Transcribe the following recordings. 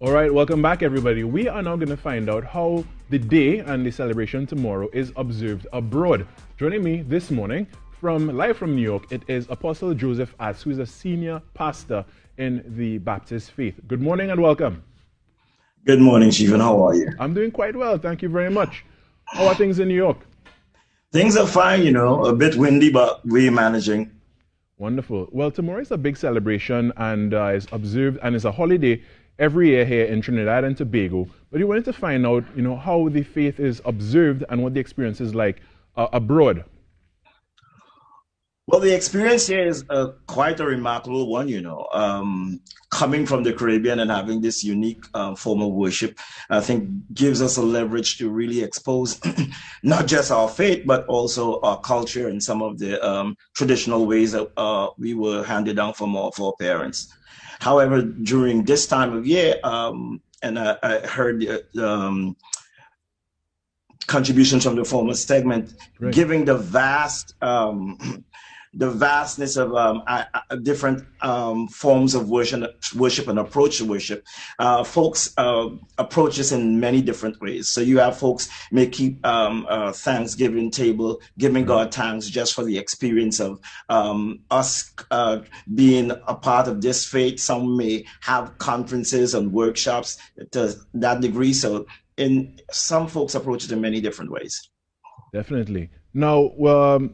All right, welcome back, everybody. We are now going to find out how the day and the celebration tomorrow is observed abroad. Joining me this morning from live from New York, it is Apostle Joseph Attzs, who is a senior pastor in the Baptist faith. Good morning and welcome. Good morning, Chief, and how are you? I'm doing quite well, thank you very much. How are things in New York? Things are fine, a bit windy, but we're managing. Wonderful. Well, tomorrow is a big celebration and is observed and is a holiday every year here in Trinidad and Tobago. But we wanted to find out, how the faith is observed and what the experience is like abroad. Well, the experience here is quite a remarkable one, coming from the Caribbean and having this unique form of worship, I think gives us a leverage to really expose not just our faith, but also our culture and some of the traditional ways that we were handed down from our foreparents. However, during this time of year, and I heard contributions from the former segment, Right. giving the vastness of different forms of worship and approach to worship. Folks approach this in many different ways. So you have folks may keep Thanksgiving table, giving Right. God thanks just for the experience of us being a part of this faith. Some may have conferences and workshops to that degree. So in some folks approach it in many different ways. Definitely. Now,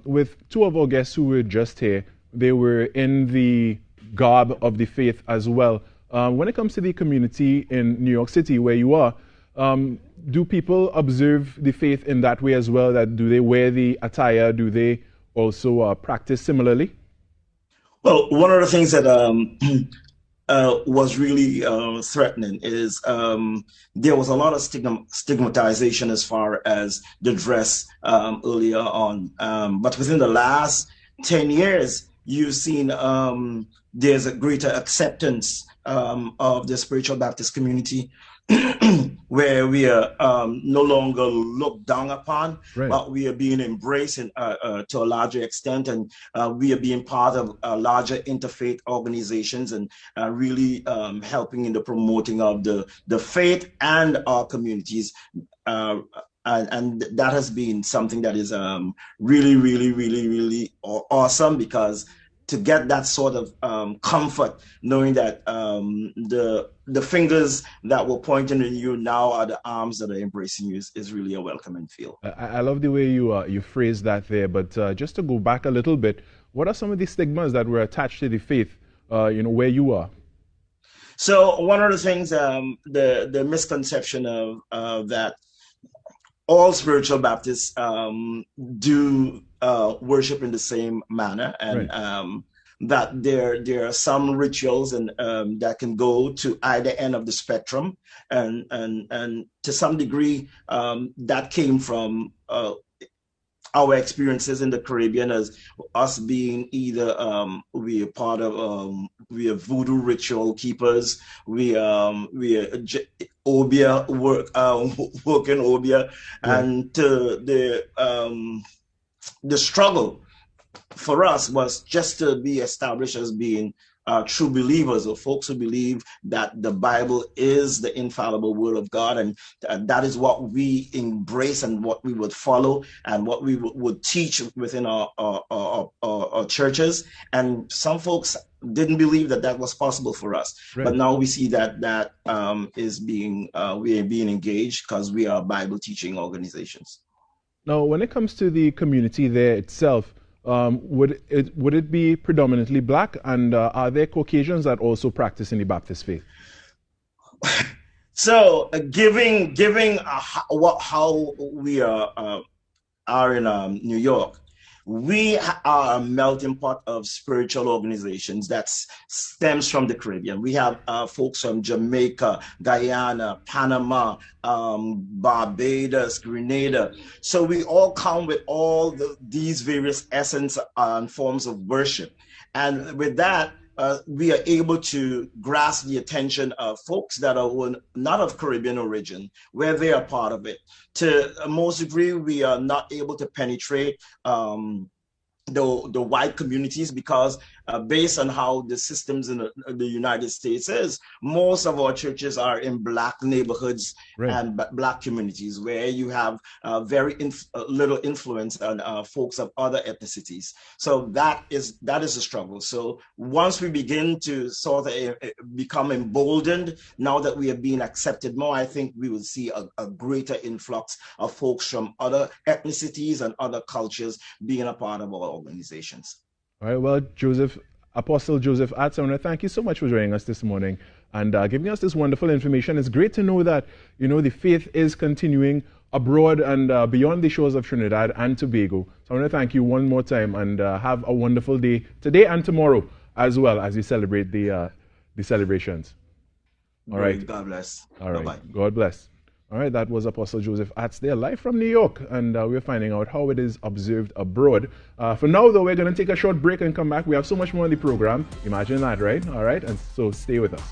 with two of our guests who were just here, they were in the garb of the faith as well. When it comes to the community in New York City, where you are, do people observe the faith in that way as well? That do they wear the attire? Do they also practice similarly? Well, one of the things that was really threatening is there was a lot of stigmatization as far as the dress earlier on. But within the last 10 years, you've seen there's a greater acceptance of the spiritual Baptist community where we are no longer looked down upon, Right. but we are being embraced to a larger extent, and we are being part of larger interfaith organizations and really helping in the promoting of the faith and our communities. And that has been something that is really, really, really, really awesome because to get that sort of comfort, knowing that the fingers that were pointing at you now are the arms that are embracing you is really a welcoming feel. I love the way you phrase that there. But just to go back a little bit, what are some of the stigmas that were attached to the faith? Where you are. So one of the things, the misconception of that all spiritual Baptists do worship in the same manner, and Right. that there are some rituals and that can go to either end of the spectrum, and to some degree that came from our experiences in the Caribbean as us being either we are part of we are voodoo ritual keepers, we are obia work working obia, Right. and to the struggle for us was just to be established as being true believers or folks who believe that the Bible is the infallible word of God, and that is what we embrace and what we would follow and what we would teach within our churches. And some folks didn't believe that that was possible for us, but Right. now we see that that is being we are being engaged because we are Bible teaching organizations. Now, when it comes to the community there itself, would it be predominantly black, and are there Caucasians that also practice in the Baptist faith? So, giving what how we are in New York, we are a melting pot of spiritual organizations that stems from the Caribbean. We have folks from Jamaica, Guyana, Panama, Barbados, Grenada. So we all come with all these various essence and forms of worship. And with that, we are able to grasp the attention of folks that are not of Caribbean origin, where they are part of it. To a most degree, we are not able to penetrate the white communities because based on how the systems in the United States is, most of our churches are in Black neighborhoods and Black communities where you have very little influence on folks of other ethnicities. So that is a struggle. So once we begin to sort of become emboldened, now that we are being accepted more, I think we will see a greater influx of folks from other ethnicities and other cultures being a part of our organizations. All right, well, Apostle Joseph Attzs, I want to thank you so much for joining us this morning and giving us this wonderful information. It's great to know that, the faith is continuing abroad and beyond the shores of Trinidad and Tobago. So I want to thank you one more time and have a wonderful day today and tomorrow as well as you celebrate the celebrations. All right. God bless. All right. Bye-bye. God bless. All right, that was Apostle Joseph Attzs there, live from New York, and we're finding out how it is observed abroad. For now, though, we're going to take a short break and come back. We have so much more on the program. Imagine that, right? All right, and so stay with us.